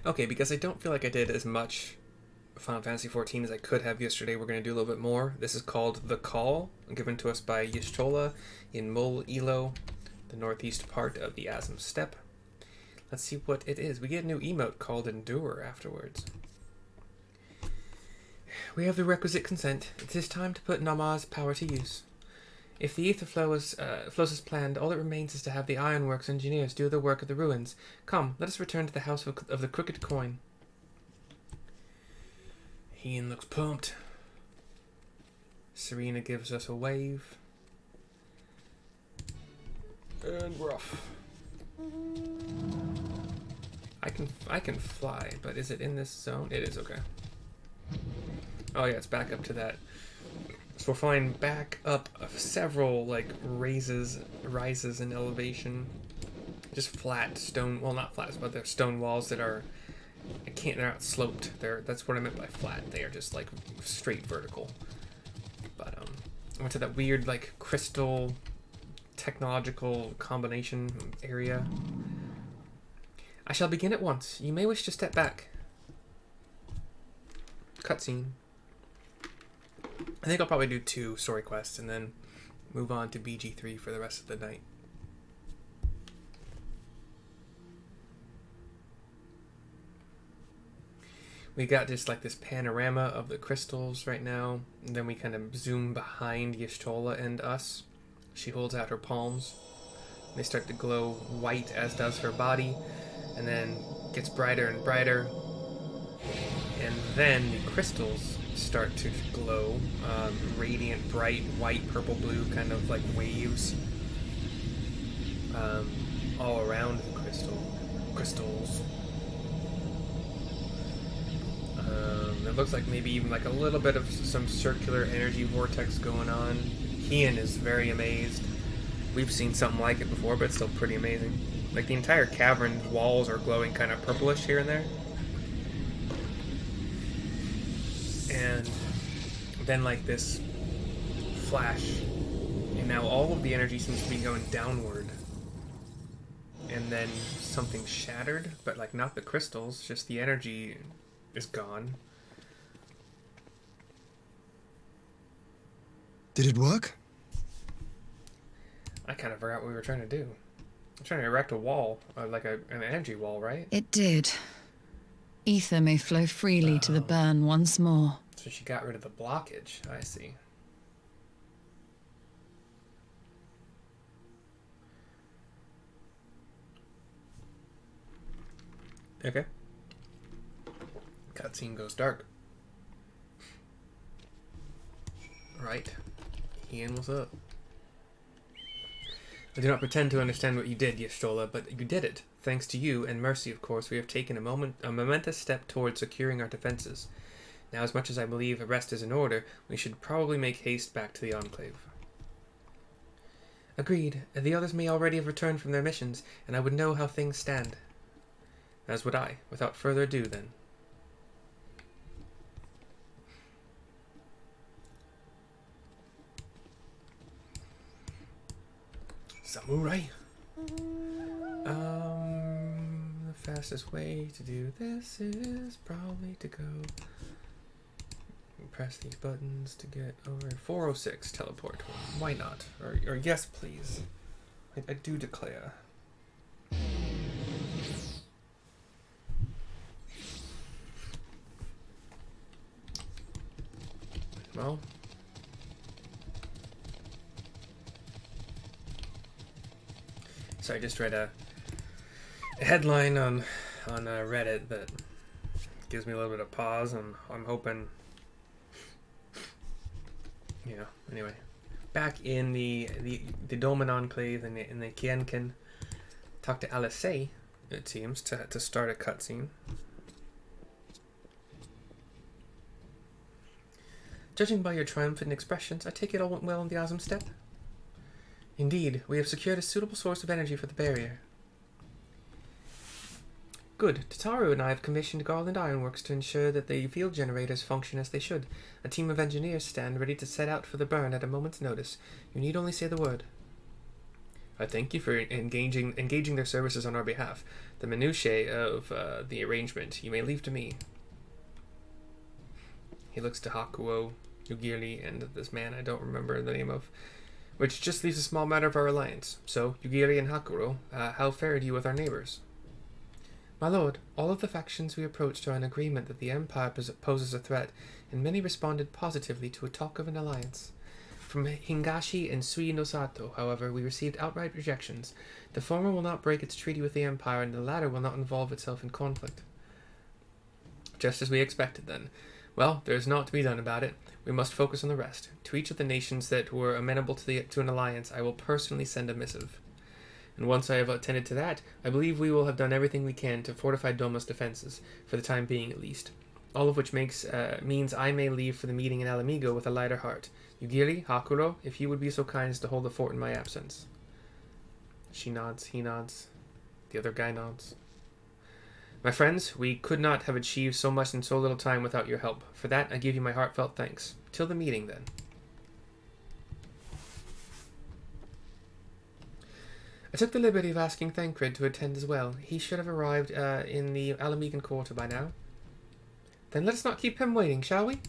Okay, because I don't feel like I did as much Final Fantasy XIV as I could have yesterday, we're going to do a little bit more. This is called The Call, given to us by Y'shtola in Mul Elo, the northeast part of the Asm Steppe. Let's see what it is. We get a new emote called Endure afterwards. We have the requisite consent. It is time to put Nama's power to use. If the ether flows as planned, all that remains is to have the ironworks engineers do the work at the ruins. Come, let us return to the House of the Crooked Coin. Ian looks pumped. Serena gives us a wave. And we're off. I can fly, but is it in this zone? It is, okay. Oh yeah, it's back up to that. So we're flying back up several like rises in elevation. Just flat stone, well not flat, but they're stone walls that are they're not sloped. That's what I meant by flat. They are just like straight vertical. But I went to that weird like crystal technological combination area. I shall begin at once. You may wish to step back. Cutscene. I think I'll probably do 2 story quests and then move on to BG3 for the rest of the night. We got just like this panorama of the crystals right now, and then we kind of zoom behind Y'shtola and us. She holds out her palms. They start to glow white, as does her body, and then gets brighter and brighter. And then the crystals start to glow, radiant, bright, white, purple, blue, kind of like waves all around the crystals. It looks like maybe even like a little bit of some circular energy vortex going on. Ian is very amazed. We've seen something like it before, but it's still pretty amazing. Like the entire cavern walls are glowing kind of purplish here and there. And then like this flash, and now all of the energy seems to be going downward. And then something shattered, but like not the crystals, just the energy is gone. Did it work? I kind of forgot what we were trying to do. I'm trying to erect a wall, like an energy wall, right? It did. Ether may flow freely to the burn once more. So she got rid of the blockage. I see. Okay. Cutscene goes dark. Right. Ian, what's up? I do not pretend to understand what you did, Y'shtola, but you did it. Thanks to you, and mercy, of course, we have taken a momentous step towards securing our defenses. Now, as much as I believe a rest is in order, we should probably make haste back to the Enclave. Agreed. The others may already have returned from their missions, and I would know how things stand. As would I. Without further ado, then. Samurai. The fastest way to do this is probably to go press these buttons to get over 406 teleport. Why not? Or yes, please. I do declare. Well. So I just read a headline on Reddit that gives me a little bit of pause. I'm hoping. Yeah. Anyway, back in the Dolmen Enclave in the Kienken, talk to Alice, it seems, to start a cutscene. Judging by your triumphant expressions, I take it all went well in the Asm Steppe? Indeed, we have secured a suitable source of energy for the barrier. Good. Tataru and I have commissioned Garland Ironworks to ensure that the field generators function as they should. A team of engineers stand ready to set out for the burn at a moment's notice. You need only say the word. I thank you for engaging their services on our behalf. The minutiae of the arrangement you may leave to me. He looks to Hakuo, Yugiri, and this man I don't remember the name of, which just leaves a small matter of our alliance. So, Yugiri and Hakuo, how fared you with our neighbors? My lord, all of the factions we approached are in agreement that the Empire poses a threat, and many responded positively to a talk of an alliance. From Hingashi and Sui no Sato, however, we received outright rejections. The former will not break its treaty with the Empire, and the latter will not involve itself in conflict. Just as we expected, then. Well, there is naught to be done about it. We must focus on the rest. To each of the nations that were amenable to an alliance, I will personally send a missive. And once I have attended to that, I believe we will have done everything we can to fortify Doma's defenses, for the time being at least. All of which means I may leave for the meeting in Ala Mhigan with a lighter heart. Yugiri, Hakuro, if you would be so kind as to hold the fort in my absence. She nods, he nods, the other guy nods. My friends, we could not have achieved so much in so little time without your help. For that, I give you my heartfelt thanks. Till the meeting, then. I took the liberty of asking Thancred to attend as well. He should have arrived in the Ala Mhigan Quarter by now. Then let us not keep him waiting, shall we?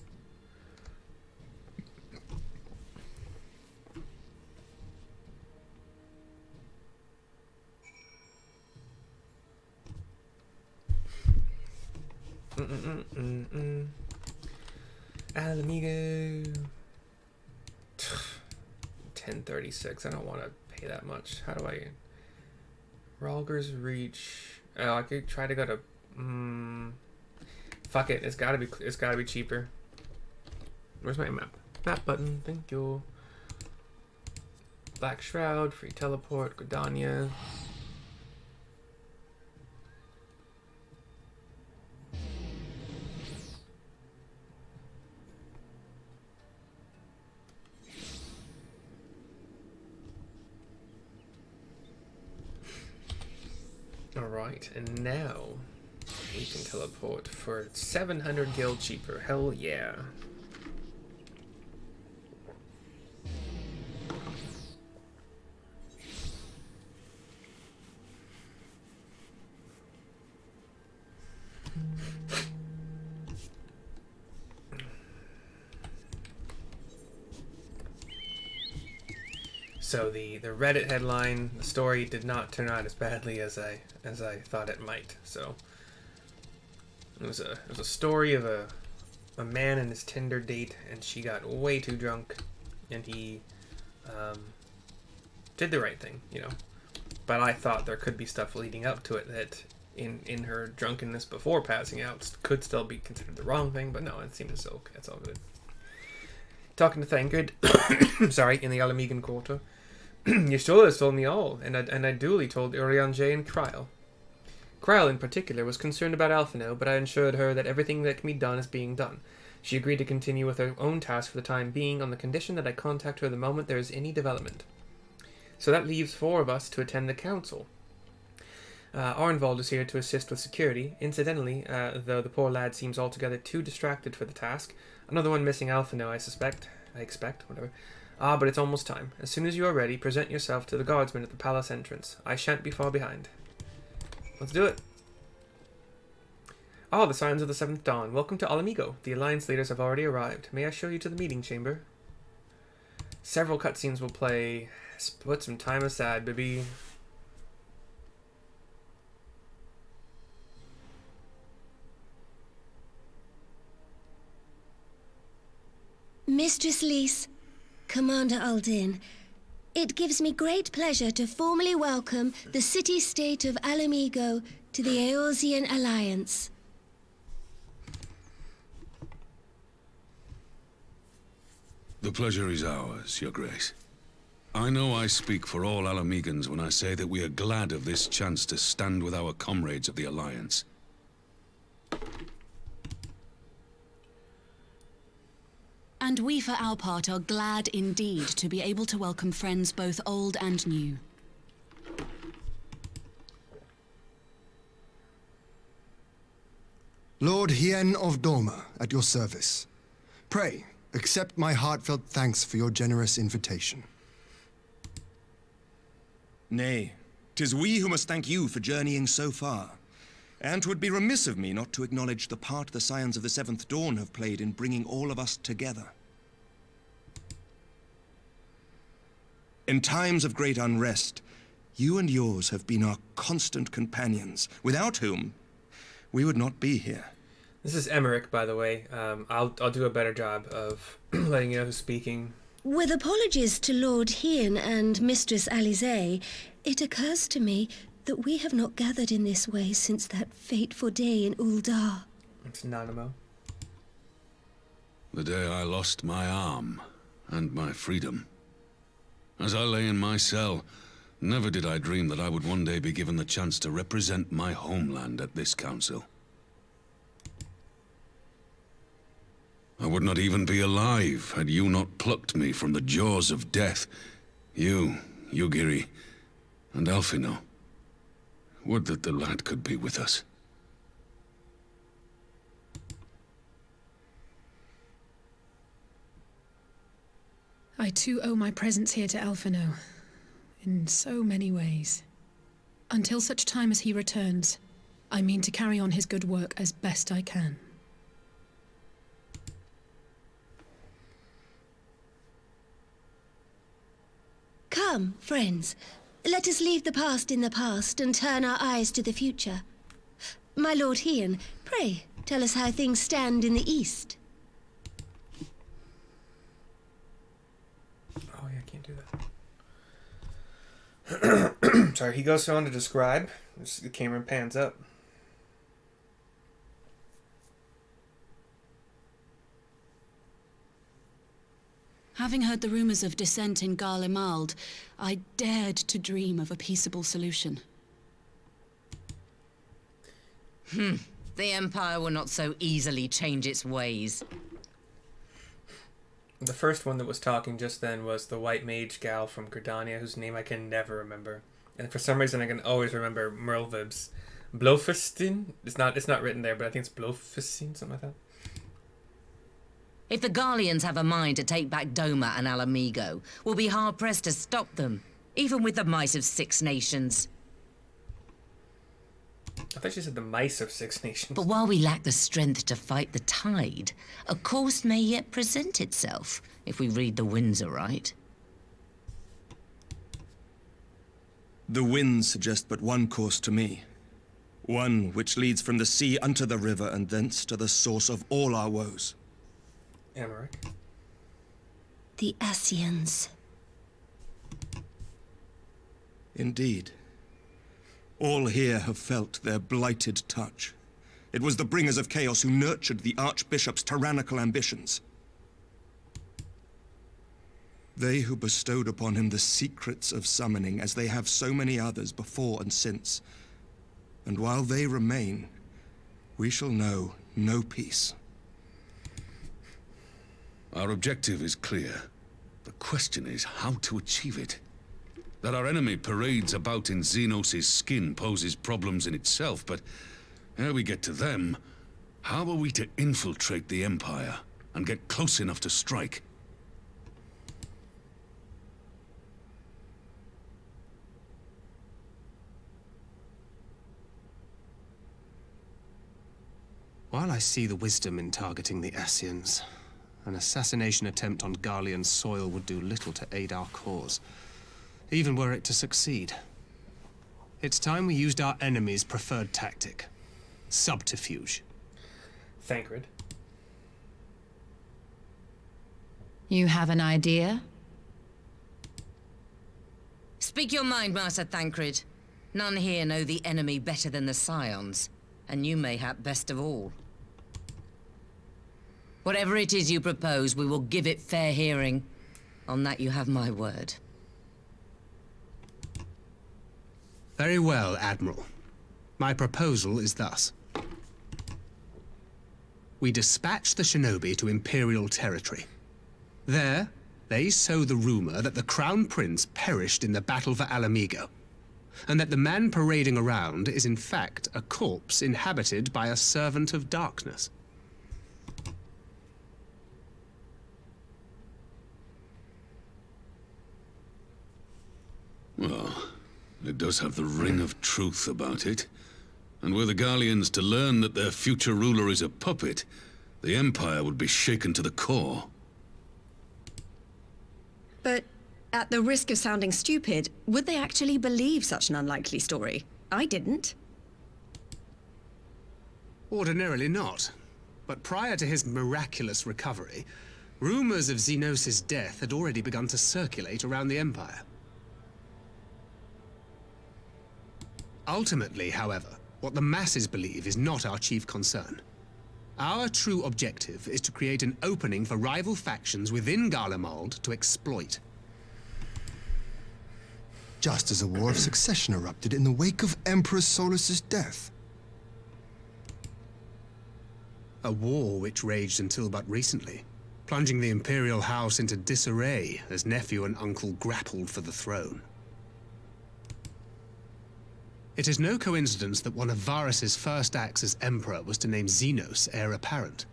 Ala Mhigan. 1036. I don't want to pay that much. How do I... Ralger's Reach. Oh, I could try to go to... Fuck it. It's gotta be cheaper. Where's my map? Map button. Thank you. Black Shroud. Free teleport. Gridania. Alright, and now we can teleport for 700 gil cheaper. Hell yeah. So the Reddit headline, the story did not turn out as badly as I thought it might. So it was a story of a man and his Tinder date, and she got way too drunk, and he did the right thing, you know. But I thought there could be stuff leading up to it that in her drunkenness before passing out could still be considered the wrong thing. But no, it seemed as okay. It's all good. Talking to Thancred, sorry, in the Ala Mhigan Quarter. Yashola has told me all, and I duly told Urianger and Kryle. Kryle, in particular, was concerned about Alphino, but I assured her that everything that can be done is being done. She agreed to continue with her own task for the time being, on the condition that I contact her the moment there is any development. So that leaves 4 of us to attend the council. Arnvald is here to assist with security. Incidentally, though the poor lad seems altogether too distracted for the task. Another one missing Alphino, I expect, whatever. But it's almost time. As soon as you are ready, present yourself to the guardsmen at the palace entrance. I shan't be far behind. Let's do it. The Scions of the Seventh Dawn. Welcome to Ala Mhigan. The Alliance leaders have already arrived. May I show you to the meeting chamber? Several cutscenes will play. Put some time aside, baby. Mistress Lys, Commander Aldin, it gives me great pleasure to formally welcome the city-state of Ala Mhigan to the Eorzean Alliance. The pleasure is ours, Your Grace. I know I speak for all Ala Mhigans when I say that we are glad of this chance to stand with our comrades of the Alliance. And we, for our part, are glad indeed to be able to welcome friends both old and new. Lord Hien of Doma, at your service. Pray, accept my heartfelt thanks for your generous invitation. Nay, 'tis we who must thank you for journeying so far. And 'twould be remiss of me not to acknowledge the part the Scions of the Seventh Dawn have played in bringing all of us together. In times of great unrest, you and yours have been our constant companions, without whom we would not be here. This is Emmerich, by the way. I'll do a better job of letting you know who's speaking. With apologies to Lord Hien and Mistress Alize, it occurs to me that we have not gathered in this way since that fateful day in Uldar. It's Nanamo. The day I lost my arm and my freedom. As I lay in my cell, never did I dream that I would one day be given the chance to represent my homeland at this council. I would not even be alive had you not plucked me from the jaws of death. You, Yugiri, and Alphino. Would that the lad could be with us. I too owe my presence here to Alphino, in so many ways. Until such time as he returns, I mean to carry on his good work as best I can. Come, friends. Let us leave the past in the past and turn our eyes to the future. My Lord Hien, pray, tell us how things stand in the east. Oh yeah, I can't do that. Sorry, he goes on to describe. The camera pans up. Having heard the rumors of dissent in Garlemald, I dared to dream of a peaceable solution. The Empire will not so easily change its ways. The first one that was talking just then was the white mage gal from Gridania, whose name I can never remember. And for some reason I can always remember Merlvib's Blofustin. It's not written there, but I think it's Blofustin, something like that. If the Garleans have a mind to take back Doma and Ala Mhigan, we'll be hard-pressed to stop them, even with the might of 6 nations. I thought she said the mice of 6 nations. But while we lack the strength to fight the tide, a course may yet present itself, if we read the winds aright. The winds suggest but one course to me. One which leads from the sea unto the river and thence to the source of all our woes. Emmerich. The Scions. Indeed. All here have felt their blighted touch. It was the bringers of chaos who nurtured the Archbishop's tyrannical ambitions. They who bestowed upon him the secrets of summoning, as they have so many others before and since. And while they remain, we shall know no peace. Our objective is clear. The question is how to achieve it. That our enemy parades about in Xenos' skin poses problems in itself, but ere we get to them, how are we to infiltrate the Empire and get close enough to strike? While I see the wisdom in targeting the Scions, an assassination attempt on Garlean soil would do little to aid our cause, even were it to succeed. It's time we used our enemy's preferred tactic. Subterfuge. Thancred. You have an idea? Speak your mind, Master Thancred. None here know the enemy better than the Scions, and you mayhap best of all. Whatever it is you propose, we will give it fair hearing. On that you have my word. Very well, Admiral. My proposal is thus. We dispatch the shinobi to Imperial territory. There, they sow the rumor that the Crown Prince perished in the battle for Ala Mhigan, and that the man parading around is in fact a corpse inhabited by a servant of darkness. Well, It does have the ring of truth about it. And were the Garleans to learn that their future ruler is a puppet, the Empire would be shaken to the core. But at the risk of sounding stupid, would they actually believe such an unlikely story? I didn't. Ordinarily not. But prior to his miraculous recovery, rumors of Xenos' death had already begun to circulate around the Empire. Ultimately, however, what the masses believe is not our chief concern. Our true objective is to create an opening for rival factions within Garlemald to exploit. Just as a war of succession erupted in the wake of Emperor Solus's death. A war which raged until but recently, plunging the Imperial House into disarray as nephew and uncle grappled for the throne. It is no coincidence that one of Varus's first acts as Emperor was to name Xenos heir apparent,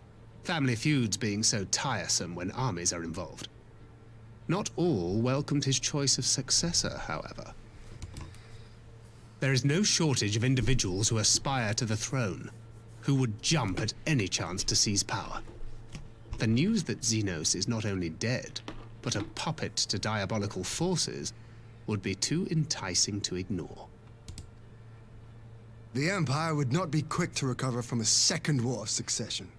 family feuds being so tiresome when armies are involved. Not all welcomed his choice of successor, however. There is no shortage of individuals who aspire to the throne, who would jump at any chance to seize power. The news that Xenos is not only dead, but a puppet to diabolical forces, would be too enticing to ignore. The Empire would not be quick to recover from a second war of succession.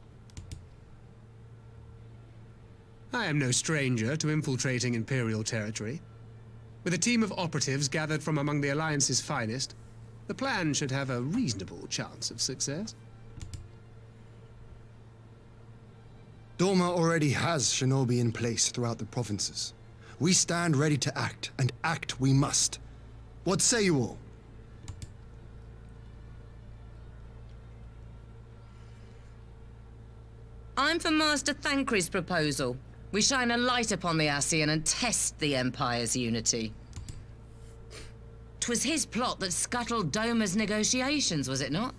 I am no stranger to infiltrating Imperial territory. With a team of operatives gathered from among the Alliance's finest, the plan should have a reasonable chance of success. Doma already has shinobi in place throughout the provinces. We stand ready to act, and act we must. What say you all? I'm for Master Thancred's proposal. We shine a light upon the Ascian and test the Empire's unity. 'Twas his plot that scuttled Doma's negotiations, was it not?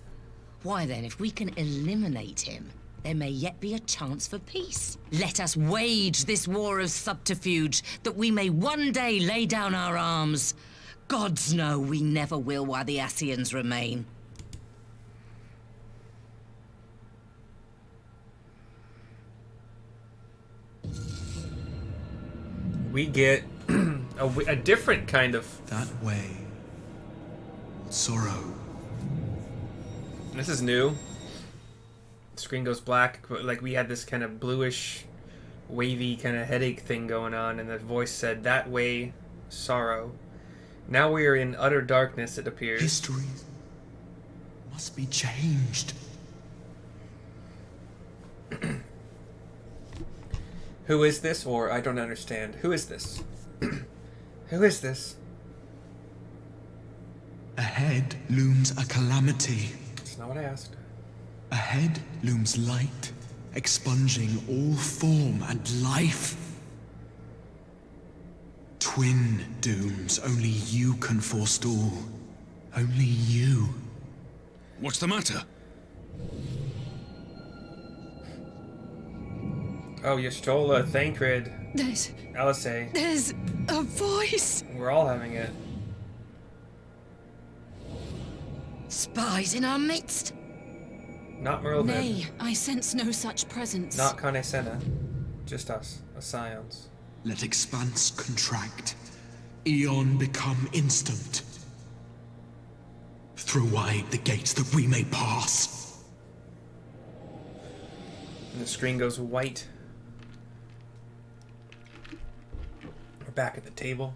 Why then, if we can eliminate him, there may yet be a chance for peace. Let us wage this war of subterfuge, that we may one day lay down our arms. Gods know we never will while the Ascians remain. We get a different kind of... That way. Sorrow. This is new. The screen goes black, but like we had this kind of bluish, wavy kind of headache thing going on, and the voice said, "That way, sorrow." Now we are in utter darkness, it appears. History must be changed. Who is this? Or I don't understand. Who is this? Who is this? Ahead looms a calamity. That's not what I asked. Ahead looms light, expunging all form and life. Twin dooms only you can forestall. Only you. What's the matter? Oh, Y'shtola, Thancred, Alice. There's a voice. We're all having it. Spies in our midst? Not Merlin. Nay, I sense no such presence. Not Kane Senna. Just us, a Scions. Let expanse contract. Eon become instant. Throw wide the gates that we may pass. And the screen goes white. We're back at the table.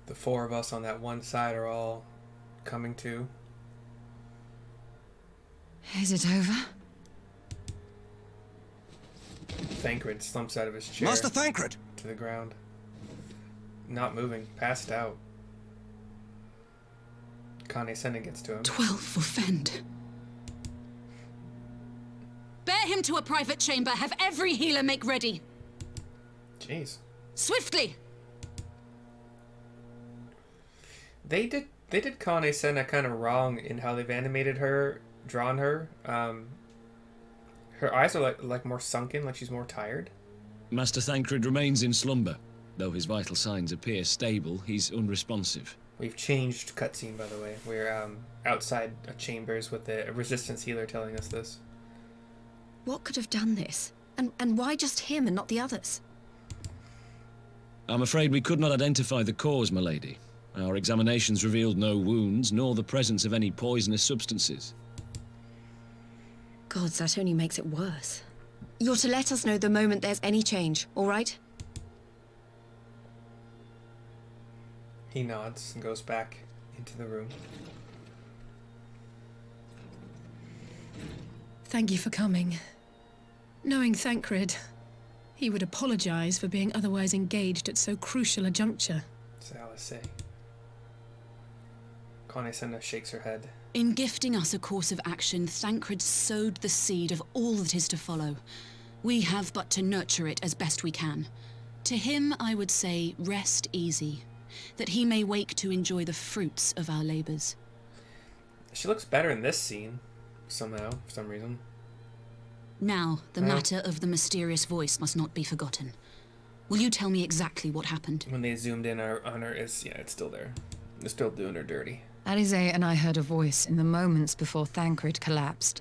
The four of us on that one side are all coming to. Is it over? Thancred slumps out of his chair. Master Thancred! To the ground. Not moving. Passed out. Kane Senna gets to him. 12 for Fend. Bear him to a private chamber. Have every healer make ready. Jeez. Swiftly! They did Kane Senna kind of wrong in how they've animated her, drawn her. Her eyes are like more sunken, like she's more tired. Master Thancred remains in slumber. Though his vital signs appear stable, he's unresponsive. We've changed cutscene, by the way. We're outside chambers with a resistance healer telling us this. What could have done this? And why just him and not the others? I'm afraid we could not identify the cause, my lady. Our examinations revealed no wounds, nor the presence of any poisonous substances. Gods, that only makes it worse. You're to let us know the moment there's any change, all right? He nods and goes back into the room. Thank you for coming. Knowing Thancred, he would apologize for being otherwise engaged at so crucial a juncture. That's what Alice say. Conisena shakes her head. In gifting us a course of action, Thancred sowed the seed of all that is to follow. We have but to nurture it as best we can. To him, I would say, rest easy, that he may wake to enjoy the fruits of our labors. She looks better in this scene, somehow, for some reason. Now, the matter of the mysterious voice must not be forgotten. Will you tell me exactly what happened? When they zoomed in on her, it's still there. They're still doing her dirty. Alize and I heard a voice in the moments before Thancred collapsed.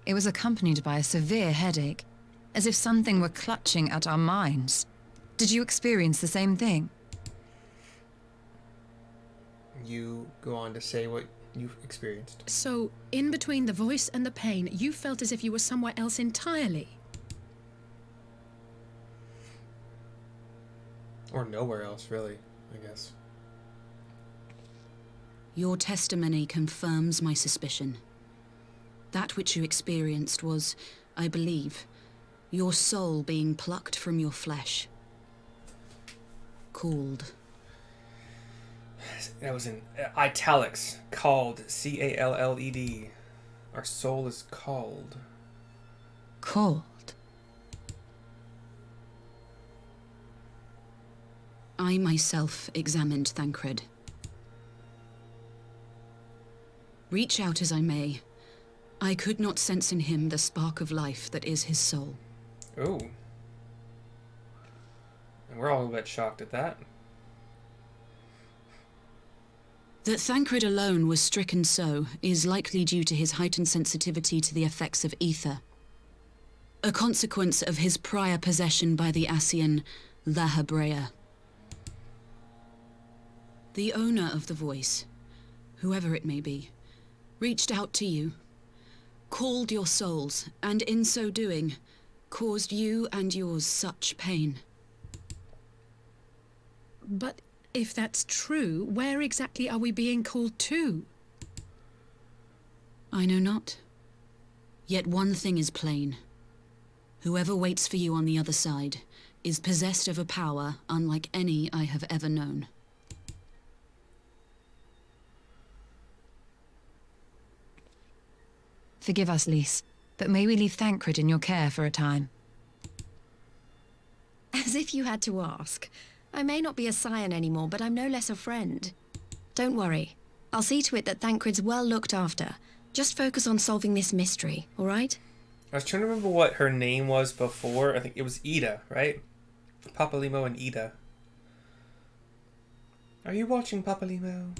It was accompanied by a severe headache, as if something were clutching at our minds. Did you experience the same thing? You go on to say what you've experienced. So, in between the voice and the pain, you felt as if you were somewhere else entirely. Or nowhere else, really, I guess. Your testimony confirms my suspicion. That which you experienced was, I believe, your soul being plucked from your flesh. Called. That was in italics. Called. C-A-L-L-E-D. Our soul is called. Called? I myself examined Thancred. Reach out as I may, I could not sense in him the spark of life that is his soul. Ooh. And we're all a bit shocked at that. That Thancred alone was stricken so is likely due to his heightened sensitivity to the effects of ether. A consequence of his prior possession by the Ascian La Hebrea. The owner of the voice, whoever it may be, reached out to you, called your souls, and in so doing, caused you and yours such pain. But if that's true, where exactly are we being called to? I know not. Yet one thing is plain. Whoever waits for you on the other side is possessed of a power unlike any I have ever known. Forgive us, Lys, but may we leave Thancred in your care for a time? As if you had to ask. I may not be a scion anymore, but I'm no less a friend. Don't worry. I'll see to it that Thancred's well looked after. Just focus on solving this mystery, all right? I was trying to remember what her name was before. I think it was Ida, right? Papalimo and Ida. Are you watching, Papalimo?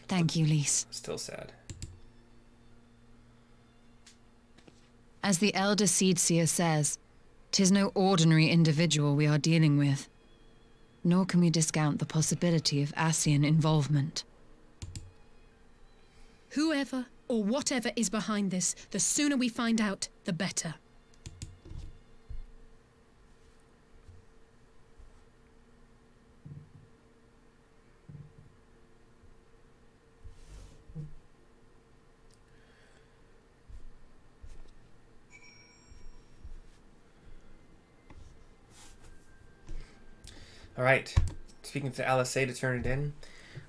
Thank you, Lys. Still sad. As the Elder Seedseer says, 'tis no ordinary individual we are dealing with. Nor can we discount the possibility of Ascian involvement. Whoever or whatever is behind this, the sooner we find out, the better. Alright, speaking to Alice to turn it in.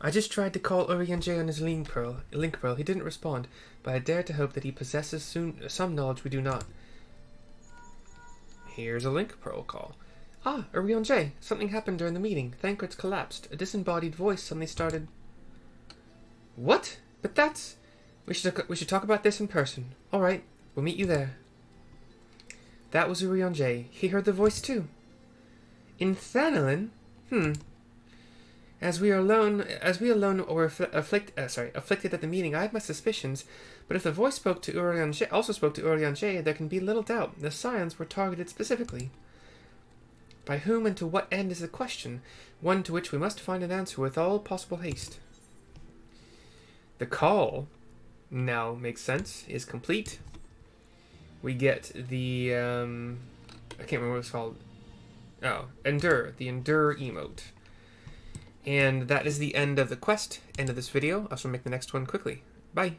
I just tried to call Urian J on his link pearl. He didn't respond, but I dare to hope that he possesses some knowledge we do not. Here's a link pearl call. Ah, Urian J, something happened during the meeting. Thancred's collapsed. A disembodied voice suddenly started... What? But that's... We should talk about this in person. Alright, we'll meet you there. That was Urian J. He heard the voice too. In Thanelin? As we alone were afflicted at the meeting, I had my suspicions, but if the voice also spoke to Urianger, there can be little doubt. The Scions were targeted specifically. By whom and to what end is the question, one to which we must find an answer with all possible haste. The call now makes sense, is complete. We get the, I can't remember what it's called. Oh, Endure, the Endure emote. And that is the end of the quest, end of this video. I shall make the next one quickly. Bye.